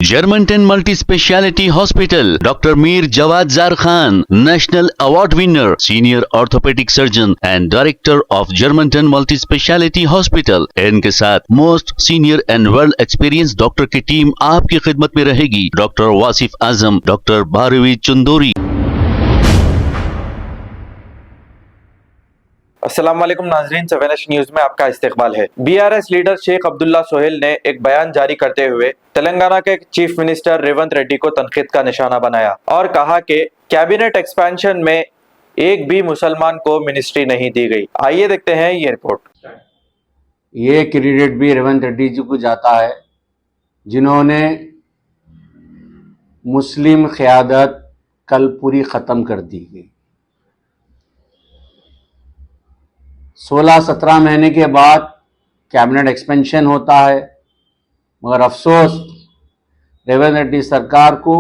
Germantown Multi Speciality Hospital, Dr. Mir Jawad Zar Khan, National Award winner, Senior Orthopedic Surgeon and Director of Germantown Multi Speciality Hospital। इनके साथ most senior and world experience doctor की team आपकी खिदमत में रहेगी। Doctor Wasif Azam, doctor Bharvi Chandori. अस्सलाम वालेकुम नाज़रीन, सवेनश न्यूज में आपका इस्तकबाल है। बीआरएस लीडर शेख अब्दुल्ला सोहेल ने एक बयान जारी करते हुए तेलंगाना के चीफ मिनिस्टर रेवंत रेड्डी को तनकीद का निशाना बनाया और कहा कि कैबिनेट एक्सपेंशन में एक भी मुसलमान को मिनिस्ट्री नहीं दी गई। आइए देखते हैं ये रिपोर्ट। ये क्रेडिट भी रेवंत रेड्डी जी को जाता है, जिन्होंने मुस्लिम क़यादत कल पूरी ख़त्म कर दी गई। 16-17 महीने के बाद कैबिनेट एक्सपेंशन होता है, मगर अफसोस रेवंत रेड्डी सरकार को,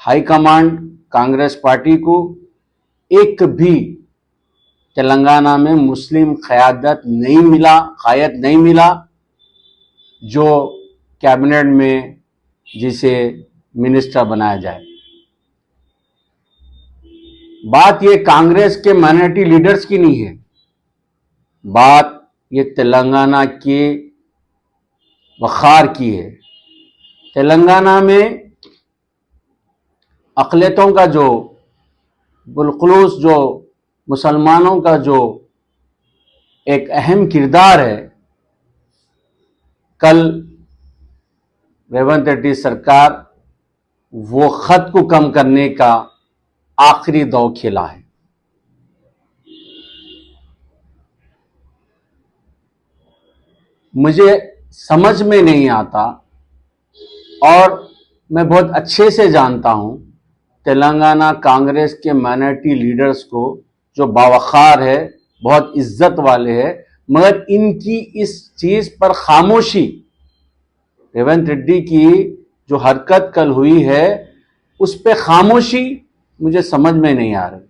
हाई कमांड कांग्रेस पार्टी को एक भी तेलंगाना में मुस्लिम क़यादत नहीं मिला जो कैबिनेट में जिसे मिनिस्टर बनाया जाए। बात ये कांग्रेस के माइनॉरिटी लीडर्स की नहीं है, बात ये तेलंगाना के वक़ार की है। तेलंगाना में अक़लियतों का जो बिलखुसूस जो मुसलमानों का जो एक अहम किरदार है, कल रेवंत रेड्डी सरकार वो खत को कम करने का आखिरी दौर खेला है। मुझे समझ में नहीं आता और मैं बहुत अच्छे से जानता हूं तेलंगाना कांग्रेस के माइनॉरिटी लीडर्स को, जो बावखार है, बहुत इज्जत वाले हैं, मगर इनकी इस चीज पर खामोशी, रेवंत रेड्डी की जो हरकत कल हुई है उस पर खामोशी मुझे समझ में नहीं आ रही।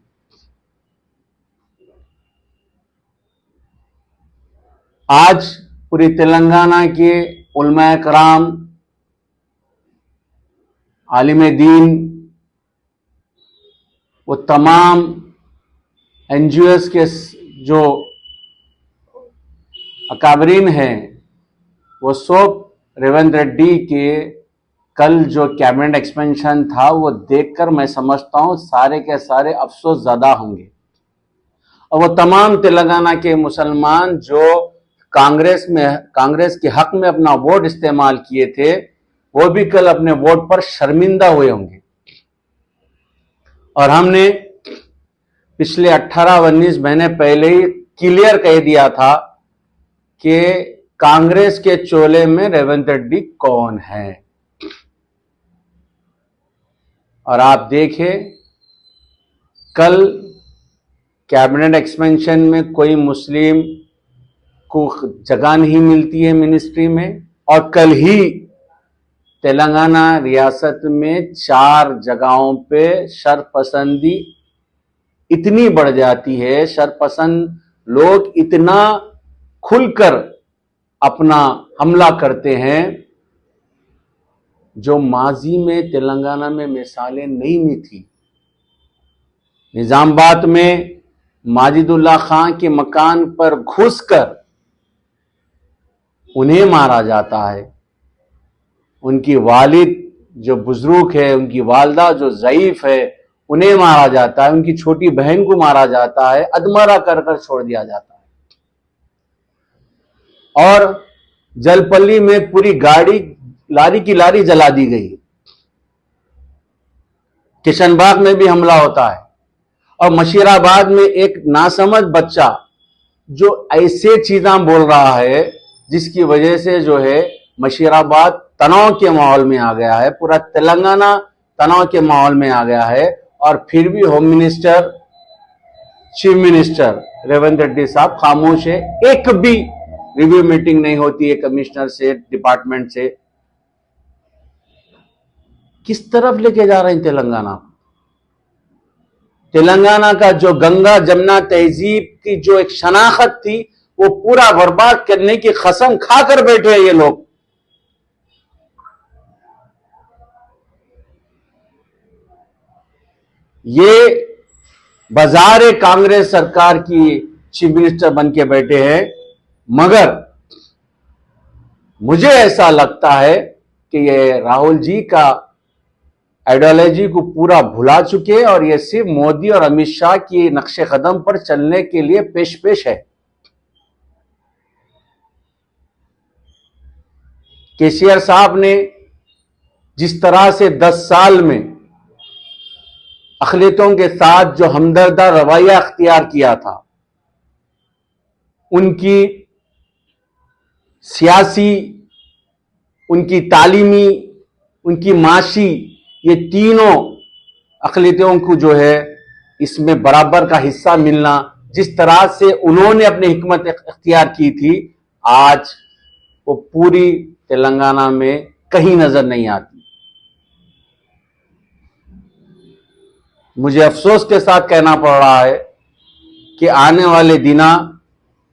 आज पूरी तेलंगाना के उलमा कराम, आलिम दीन, वो तमाम एनजीओस के जो अकाबरीन हैं, वो सब रेवंत रेड्डी के कल जो कैबिनेट एक्सपेंशन था वो देखकर मैं समझता हूं सारे के सारे अफसोस ज़्यादा होंगे। और वो तमाम तेलंगाना के मुसलमान जो कांग्रेस के हक में अपना वोट इस्तेमाल किए थे, वो भी कल अपने वोट पर शर्मिंदा हुए होंगे। और हमने पिछले 18-19 महीने पहले ही क्लियर कह दिया था कि कांग्रेस के चोले में रेवंत रेड्डी कौन है। और आप देखें, कल कैबिनेट एक्सपेंशन में कोई मुस्लिम को जगह नहीं मिलती है मिनिस्ट्री में, और कल ही तेलंगाना रियासत में 4 जगहों पे शरपसंदी इतनी बढ़ जाती है, शरपसंद लोग इतना खुलकर अपना हमला करते हैं जो माजी में तेलंगाना में मिसालें नहीं भी थी। निजामाबाद में माजिदुल्लाह खां के मकान पर घुसकर उन्हें मारा जाता है, उनकी वालिद जो बुजुर्ग है, उनकी वालदा जो ज़ईफ है, उन्हें मारा जाता है, उनकी छोटी बहन को मारा जाता है, अधमरा कर कर छोड़ दिया जाता है। और जलपल्ली में पूरी गाड़ी लारी की लारी जला दी गई। किशनबाग में भी हमला होता है। और मशीराबाद में एक नासमझ बच्चा जो ऐसे चीज़ें बोल रहा है जिसकी वजह से जो है मशीराबाद तनाव के माहौल में आ गया है, पूरा तेलंगाना तनाव के माहौल में आ गया है। और फिर भी home minister, chief minister Revanth Reddy साहब खामोश है। एक भी रिव्यू मीटिंग नहीं होती है कमिश्नर से, डिपार्टमेंट से। किस तरफ लेके जा रहे हैं तेलंगाना? तेलंगाना का जो गंगा जमुना तहजीब की जो एक शनाख्त थी, वो पूरा बर्बाद करने की कसम खाकर बैठे हैं ये लोग। ये बाजार कांग्रेस सरकार की चीफ मिनिस्टर बन के बैठे हैं, मगर मुझे ऐसा लगता है कि ये राहुल जी का आइडियोलॉजी को पूरा भुला चुके और ये सिर्फ मोदी और अमित शाह की नक्शे कदम पर चलने के लिए पेश है। केसीआर साहब ने जिस तरह से 10 साल में अक़लियतों के साथ जो हमदर्दा रवैया अख्तियार किया था, उनकी सियासी, उनकी तालीमी, उनकी माशी, ये तीनों अक़लियतों को जो है इसमें बराबर का हिस्सा मिलना, जिस तरह से उन्होंने अपनी हिकमत इख्तियार की थी, आज वो पूरी तेलंगाना में कहीं नजर नहीं आती। मुझे अफसोस के साथ कहना पड़ रहा है कि आने वाले दिना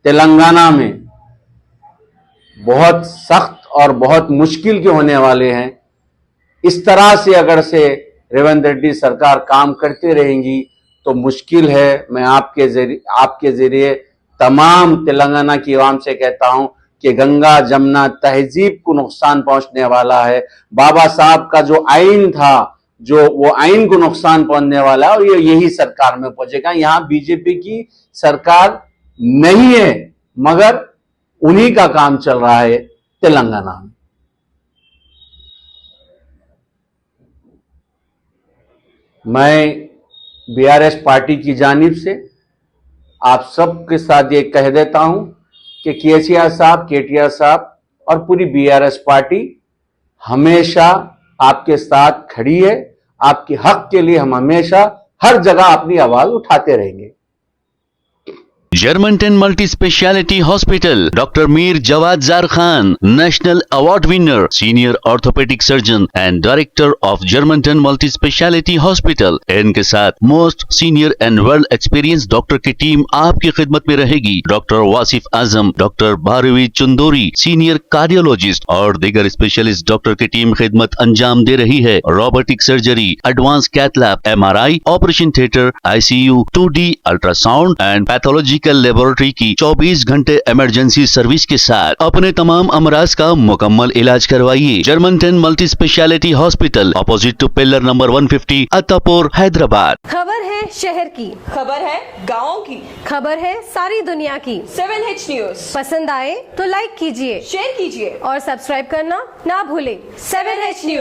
तेलंगाना में बहुत सख्त और बहुत मुश्किल के होने वाले हैं। इस तरह से अगर से रेवंत रेड्डी सरकार काम करते रहेंगी तो मुश्किल है। मैं आपके जरिए तमाम तेलंगाना की आवाम से कहता हूं कि गंगा जमुना तहजीब को नुकसान पहुंचने वाला है। बाबा साहब का जो आइन था, जो वो आइन को नुकसान पहुंचने वाला है और ये यही सरकार में पहुंचेगा। यहां बीजेपी की सरकार नहीं है, मगर उन्हीं का काम चल रहा है तेलंगाना में। मैं बीआरएस पार्टी की जानिब से आप सबके साथ ये कह देता हूं कि केसीआर साहब, केटीआर साहब और पूरी बीआरएस पार्टी हमेशा आपके साथ खड़ी है। आपके हक के लिए हम हमेशा हर जगह अपनी आवाज उठाते रहेंगे। Germantown Multi Speciality Hospital, Dr. Mir Jawad Zar Khan, National Award winner, Senior Orthopedic Surgeon and Director of Germantown Multi Speciality Hospital। इनके साथ most senior and world experience doctor की टीम आपकी खिदमत में रहेगी। Doctor Wasif Azam, doctor Bharvi Chandori, senior cardiologist और दीगर specialist doctor की टीम खिदमत अंजाम दे रही है। Robotic surgery, advance cath lab, MRI, operation theatre, ICU, 2D ultrasound and pathology laboratory की 24 घंटे इमरजेंसी सर्विस के साथ अपने तमाम अमराज का मुकम्मल इलाज करवाइए। Germanten multi speciality hospital, opposite to pillar number 150, Attapur, Hyderabad. खबर है शहर की, खबर है गाँव की, खबर है सारी दुनिया की। 7H न्यूज पसंद आए तो लाइक कीजिए, शेयर कीजिए और सब्सक्राइब करना ना भूलें। 7H news.